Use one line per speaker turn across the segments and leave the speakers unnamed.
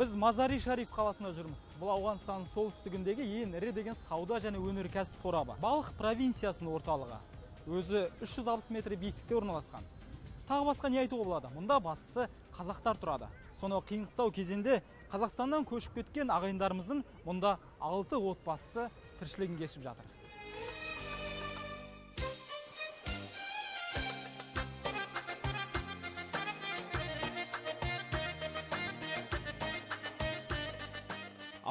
Біз Мазари-Шариф қаласында жүрміз. Бұл Ауғанстанның солтүстігіндегі ең ірі деген сауда және өнеркәсіп торабы. Балық провинциясының орталығы. Өзі 360 метр биіктікте орналасқан. Тағы басқа не айтуға болады? Мұнда бастысы қазақтар тұрады. Сонау қиын-қыстау кезеңде Қазақстаннан көшіп кеткен ағайындарымыздың мұнда 6 отбасысы тіршілігін кешіп жатыр.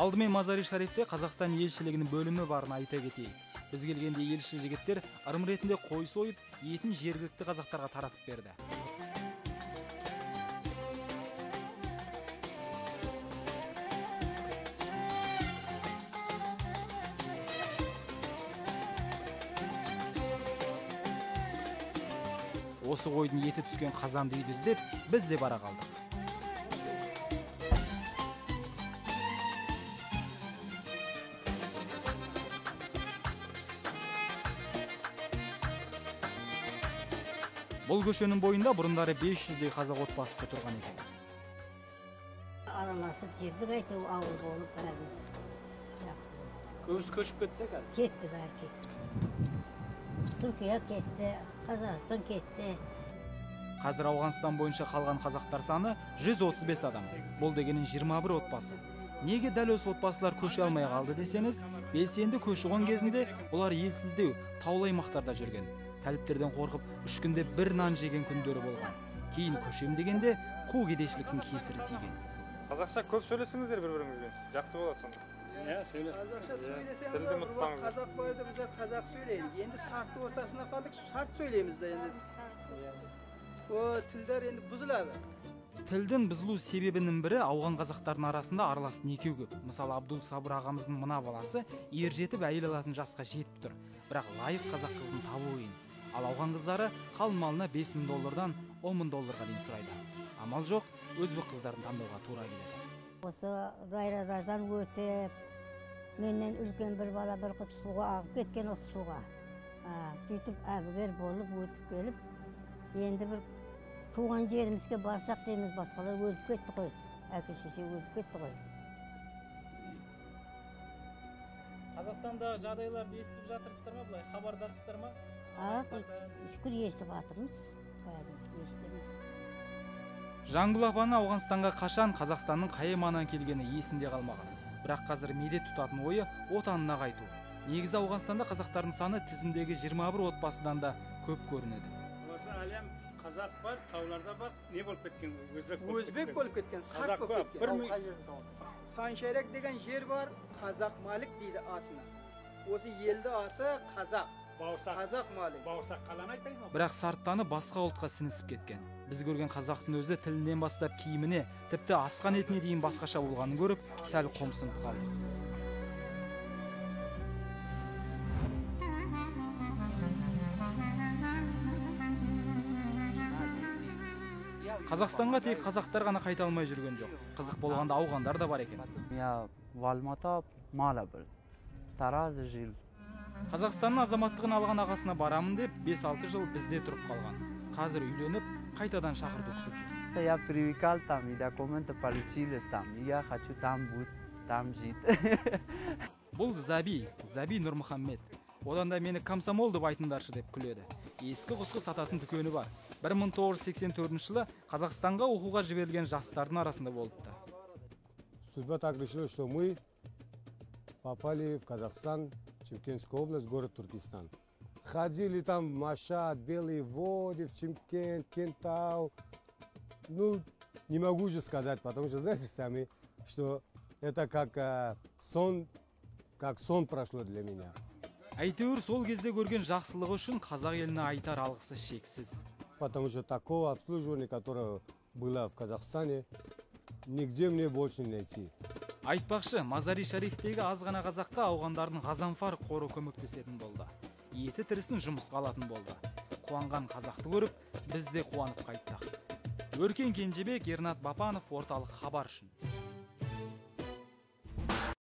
Алдымен Мазари-Шарифте Қазақстан елшілігінің бөлімі барын айта кетейік. Біз келгенде елші жігіттер ырым ретінде қой сойып, етін жергілікті қазақтарға таратып берді. Осы қойдың еті түскен қазанды үйді іздеп, біз де бара қалдық. Бұл көшенің бойында бұрындары 500-дей қазақ отбасысы тұрған екен.
Араласып жерді қайту ауыл болып бәріміз.
Көбісі көшіп кетті қазір?
Кетті бәрі кетті. Түркия кетті, Қазақстан кетті.
Қазір Ауғанстан бойынша қалған қазақтар саны 135 адам. Бұл дегенін 21 отбасы. Неге дәл осы отбасылар көше алмай қалды десеңіз, белсенді көші-қон кезінде олар елсіздеу, таулы аймақтарда жүрген. Тәліптерден қорқып, 3 күнде бір нан жеген күндері болған. Кейін көшем дегенде қу кедейшіліктің кесірі тиген.
Қазақша көп сөйлесіңіздер бір-біріңізбен. Жақсы болады сонда.
Қазақша сөйлесем қазақ барды біз қазақ сөйлейді. Енді сарты ортасына қалдық, сарт сөйлейміз де енді. О, тілдер енді бұзылады.
Тілдің бұзылу себебінің бірі ауған қазақтардың арасында аралас неке көп. Мысалы, Абдул Сабыр ағамыздың мына баласы ер жетіп әйел алатын жасқа жетіп тұр. Бірақ лайық қазақ қызын табу қиын. Ал ауған қыздары қалың малына $5.000-дан $10.000-ға дейін сұрайды. Амал жоқ, өзбек қыздарын таңдауға тура келеді.
Осы дайрадардан өтіп, менен үлкен бір бала бір қыз суға ағып кеткен осы суға. Сөйтіп әбігер болып өтіп келіп, енді бір туған жерімізге барсақ дейміз, басқалар өліп кетті қой. Әке-шеше өліп кетті қой.
Қазақстанда жағдайларды естіп жатырсыздар ма, бұлай хабардарсыздар ма?
Шүкір естіп жатырмыз, бәрін естіміз.
Жаңгүл апаны Ауғанстанға қашан Қазақстанның қай аймағынан келгені есінде қалмаған. Бірақ қазір медет тұтатын ойы отанына қайту. Негізі Ауғанстанда қазақтардың саны тізімдегі 21 отбасыдан да көп көрінеді.
Осы әлем қазақ бар, тауларда бар, не болып кеткен?
Өзбек болып кеткен, сарт болып кеткен. Саншайрек деген жер бар, Қазақ Малик дейді атына. Осы елді аты Қазақ. Қазақ Малик.
Бауырсақ қаланы айтпайыз ма?
Бірақ сарттаны басқа ұлтқа сіңісіп кеткен. Біз көрген қазақтың өзі тілінен бастап киіміне, тіпті асқан етіне дейін басқаша болғанын көріп, сәл қомсынып қалдық. Қазақстанға тек қазақтар ғана қайта алмай жүрген жоқ. Қызық болғанда ауғандар да бар екен. Қазақстанның азаматтығын алған ағасына барамын деп 5-6 жыл бізде тұрып қалған. Қазір үйленіп, қайтадан шақырту күтіп жүр.
Я привыкал там, и документы получились там, и я хочу там быть, там жить.
Бұл Заби Нұрмұхаммед. Одан да мені комсомол деп айтындаршы деп күледі. Ескі құсқы сататын дүкені бар. 1984 жылы Қазақстанға оқуға жіберілген жастардың арасында болыпты.
Судьба так решила, что мы попали в Казахстан, Чимкентская область, город Туркестан. Ходили там Машат, Белые Воды, в Чимкент, Кентау. Ну, не могу же сказать, потому что знаете сами, что это как сон прошло для меня.
Әйтеуір сол кезде көрген жақсылығы үшін қазақ еліне айтар алғысы шексіз.
Потому что такого обслуживания, которое было в Казахстане, нигде мне больше не найти.
Айтпақшы, Мазари-Шарифтегі аз ғана қазаққа ауғандардың Ғазанфар қоры көмектесетін болды. Еті тірісін жұмысқа алатын болды. Қуанған қазақты көріп, біз де қуанып қайттық. Өркен Кенжебек, Ернат Бапанов, орталық хабар үшін.